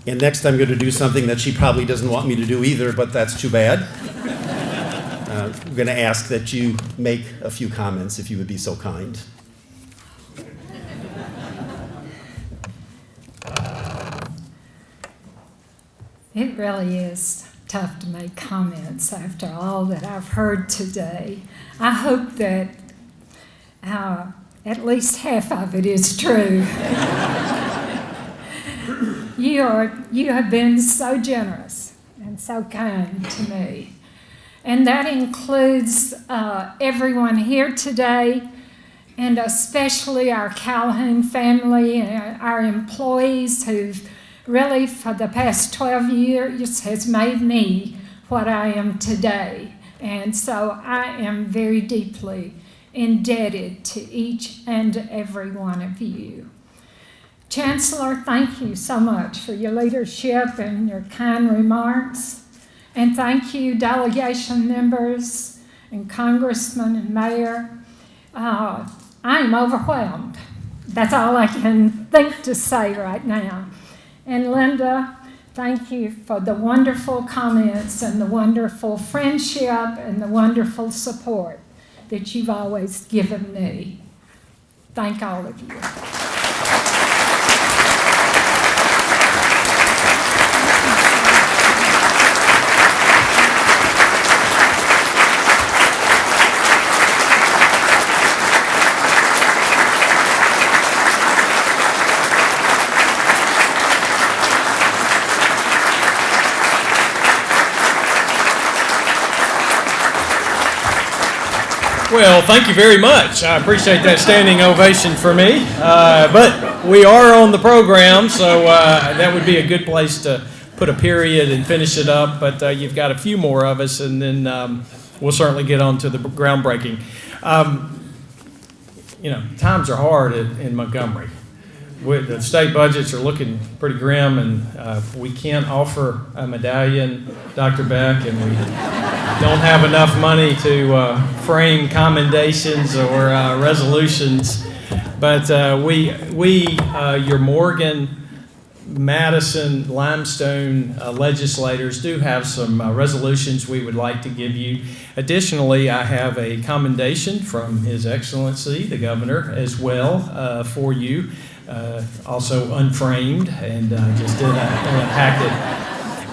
Speaker 4: And next I'm going to do something that she probably doesn't want me to do either, but that's too bad. I'm going to ask that you make a few comments, if you would be so kind.
Speaker 2: It really is tough to make comments after all that I've heard today. I hope that at least half of it is true. You have been so generous and so kind to me. And that includes everyone here today, and especially our Calhoun family and our employees who've really, for the past 12 years, has made me what I am today. And so I am very deeply indebted to each and every one of you. Chancellor, thank you so much for your leadership and your kind remarks. And thank you, delegation members and congressmen and mayor. I am overwhelmed. That's all I can think to say right now. And Linda, thank you for the wonderful comments and the wonderful friendship and the wonderful support that you've always given me. Thank all of you.
Speaker 7: Well, thank you very much. I appreciate that standing ovation for me. But we are on the program, so that would be a good place to put a period and finish it up. But you've got a few more of us, and then we'll certainly get on to the groundbreaking. Times are hard in Montgomery. The state budgets are looking pretty grim, and we can't offer a medallion, Dr. Beck, and we don't have enough money to frame commendations or resolutions. But your Morgan, Madison, Limestone legislators do have some resolutions we would like to give you. Additionally, I have a commendation from His Excellency, the Governor, as well for you. Also unframed, and just in a packet.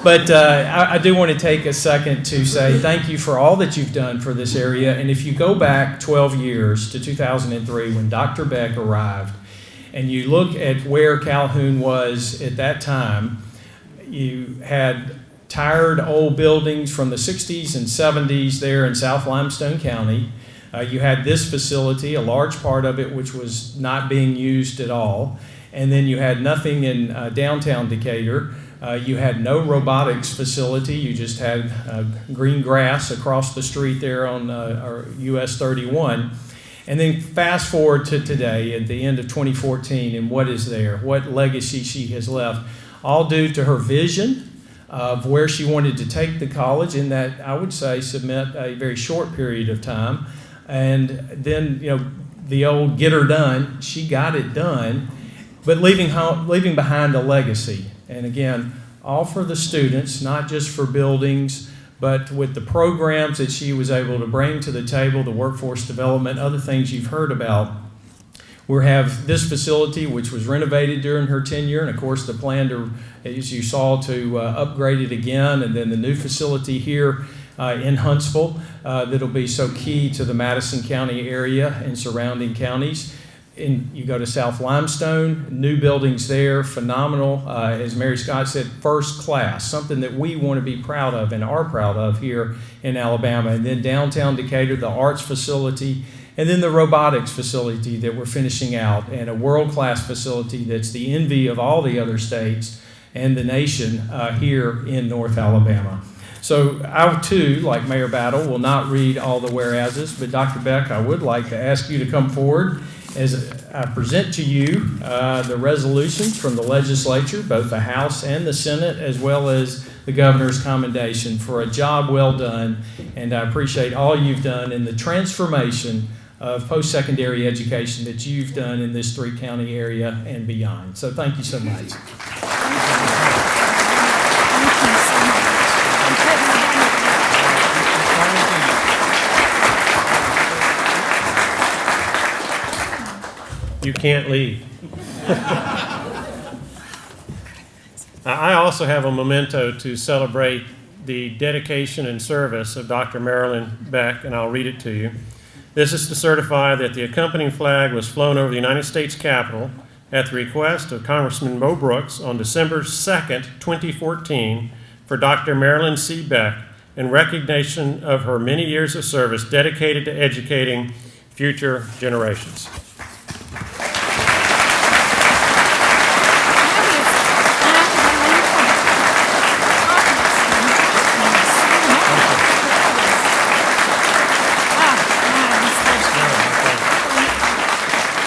Speaker 7: But I do want to take a second to say thank you for all that you've done for this area. And if you go back 12 years to 2003 when Dr. Beck arrived, and you look at where Calhoun was at that time, you had tired old buildings from the 60s and 70s there in South Limestone County. You had this facility, a large part of it, which was not being used at all. And then you had nothing in downtown Decatur. You had no robotics facility. You just had green grass across the street there on US 31. And then fast forward to today, at the end of 2014, and what is there? What legacy she has left, all due to her vision of where she wanted to take the college in that, I would say, submit a very short period of time. And then, the old get her done, she got it done, but leaving behind a legacy. And again, all for the students, not just for buildings, but with the programs that she was able to bring to the table, the workforce development, other things you've heard about. We have this facility, which was renovated during her tenure, and of course the plan to, as you saw, to upgrade it again, and then the new facility here in Huntsville that'll be so key to the Madison County area and surrounding counties. And you go to South Limestone, new buildings there, phenomenal. As Mary Scott said, first class, something that we want to be proud of and are proud of here in Alabama. And then downtown Decatur, the arts facility, and then the robotics facility that we're finishing out, and a world-class facility that's the envy of all the other states and the nation here in North Alabama. So I, too, like Mayor Battle, will not read all the whereases, but Dr. Beck, I would like to ask you to come forward as I present to you the resolutions from the legislature, both the House and the Senate, as well as the governor's commendation for a job well done. And I appreciate all you've done in the transformation of post-secondary education that you've done in this three-county area and beyond. So thank you so much.
Speaker 6: You can't leave. I also have a memento to celebrate the dedication and service of Dr. Marilyn Beck, and I'll read it to you. This is to certify that the accompanying flag was flown over the United States Capitol at the request of Congressman Mo Brooks on December 2nd, 2014, for Dr. Marilyn C. Beck in recognition of her many years of service dedicated to educating future generations.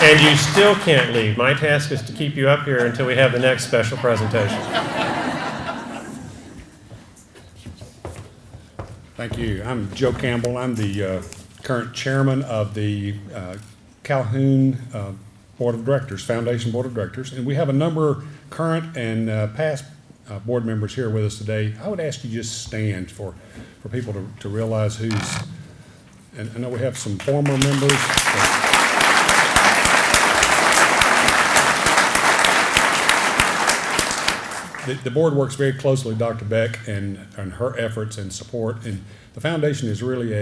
Speaker 6: And you still can't leave. My task is to keep you up here until we have the next special presentation.
Speaker 14: Thank you. I'm Joe Campbell. I'm the current chairman of the Calhoun Board of Directors, Foundation Board of Directors. And we have a number of current and past board members here with us today. I would ask you just stand for people to realize who's, and I know we have some former members. The board works very closely with Dr. Beck and her efforts and support, and the foundation is really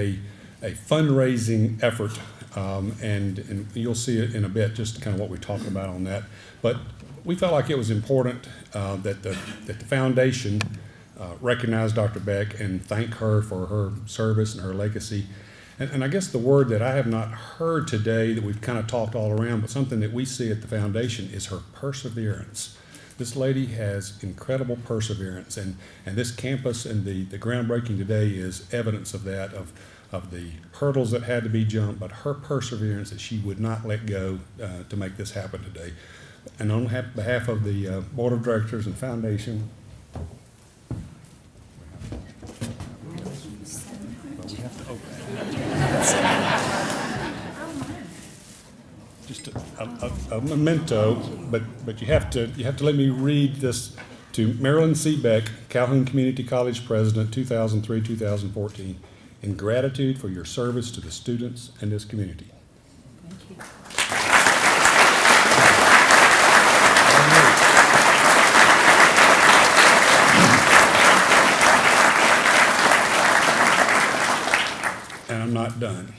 Speaker 14: a fundraising effort, and you'll see it in a bit, just kind of what we talk about on that. But we felt like it was important that the foundation recognize Dr. Beck and thank her for her service and her legacy. And I guess the word that I have not heard today that we've kind of talked all around, but something that we see at the foundation is her perseverance. This lady has incredible perseverance, and this campus and the groundbreaking today is evidence of that, of the hurdles that had to be jumped, but her perseverance that she would not let go to make this happen today. And on behalf of the Board of Directors and Foundation, just a memento, but you have to let me read this to Marilyn C. Beck, Calhoun Community College President, 2003-2014, in gratitude for your service to the students and this community.
Speaker 10: Thank you.
Speaker 14: And I'm not done.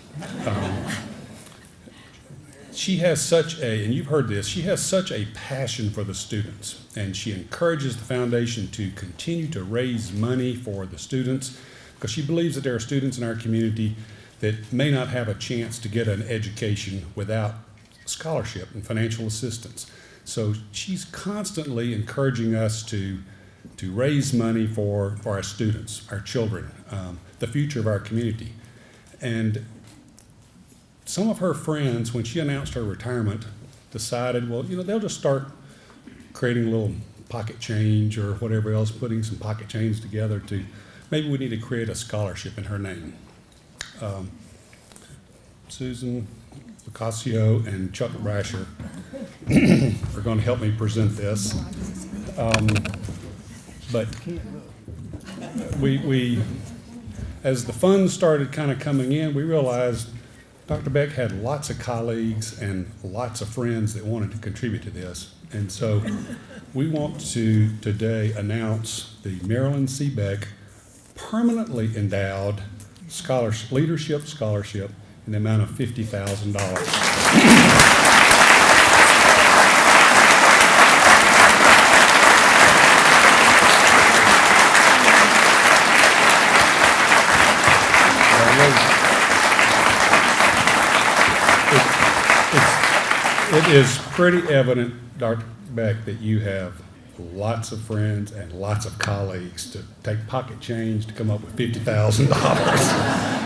Speaker 14: She has such and you've heard this, she has such a passion for the students, and she encourages the foundation to continue to raise money for the students because she believes that there are students in our community that may not have a chance to get an education without scholarship and financial assistance. So she's constantly encouraging us to raise money for our students, our children, the future of our community. And some of her friends, when she announced her retirement, decided, well, they'll just start creating a little pocket change or whatever else, putting some pocket change together to, maybe we need to create a scholarship in her name. Susan Lucasio and Chuck Brasher are going to help me present this. But we, as the funds started kind of coming in, we realized Dr. Beck had lots of colleagues and lots of friends that wanted to contribute to this. And so we want to today announce the Marilyn C. Beck Permanently Endowed Leadership Scholarship in the amount of $50,000. It is pretty evident, Dr. Beck, that you have lots of friends and lots of colleagues to take pocket change to come up with $50,000.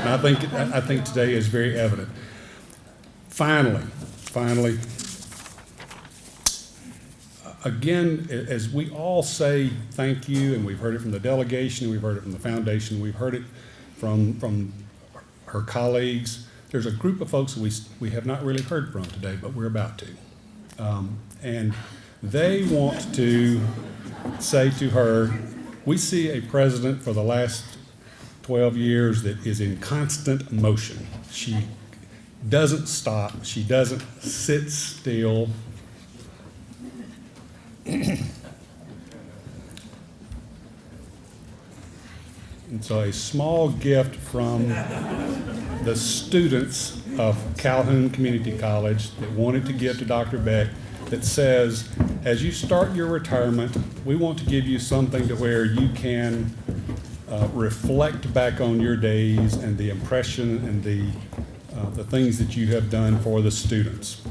Speaker 14: And I think today is very evident. Finally, again, as we all say thank you, and we've heard it from the delegation, we've heard it from the foundation, we've heard it from her colleagues, there's a group of folks that we have not really heard from today, but we're about to. And they want to say to her, we see a president for the last 12 years that is in constant motion. She doesn't stop. She doesn't sit still. And so a small gift from the students of Calhoun Community College that wanted to give to Dr. Beck that says, as you start your retirement, we want to give you something to where you can reflect back on your days and the impression and the things that you have done for the students.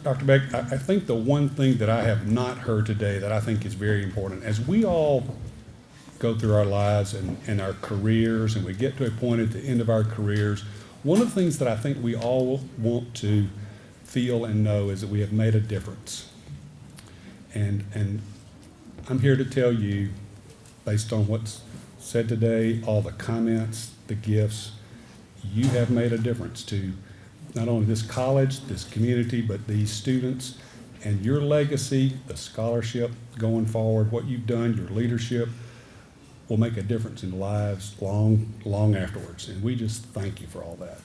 Speaker 14: Dr. Beck, I think the one thing that I have not heard today that I think is very important, as we all go through our lives and our careers, and we get to a point at the end of our careers, one of the things that I think we all want to feel and know is that we have made a difference. And I'm here to tell you, based on what's said today, all the comments, the gifts, you have made a difference to not only this college, this community, but these students, and your legacy, the scholarship going forward, what you've done, your leadership will make a difference in lives long afterwards. And we just thank you for all that.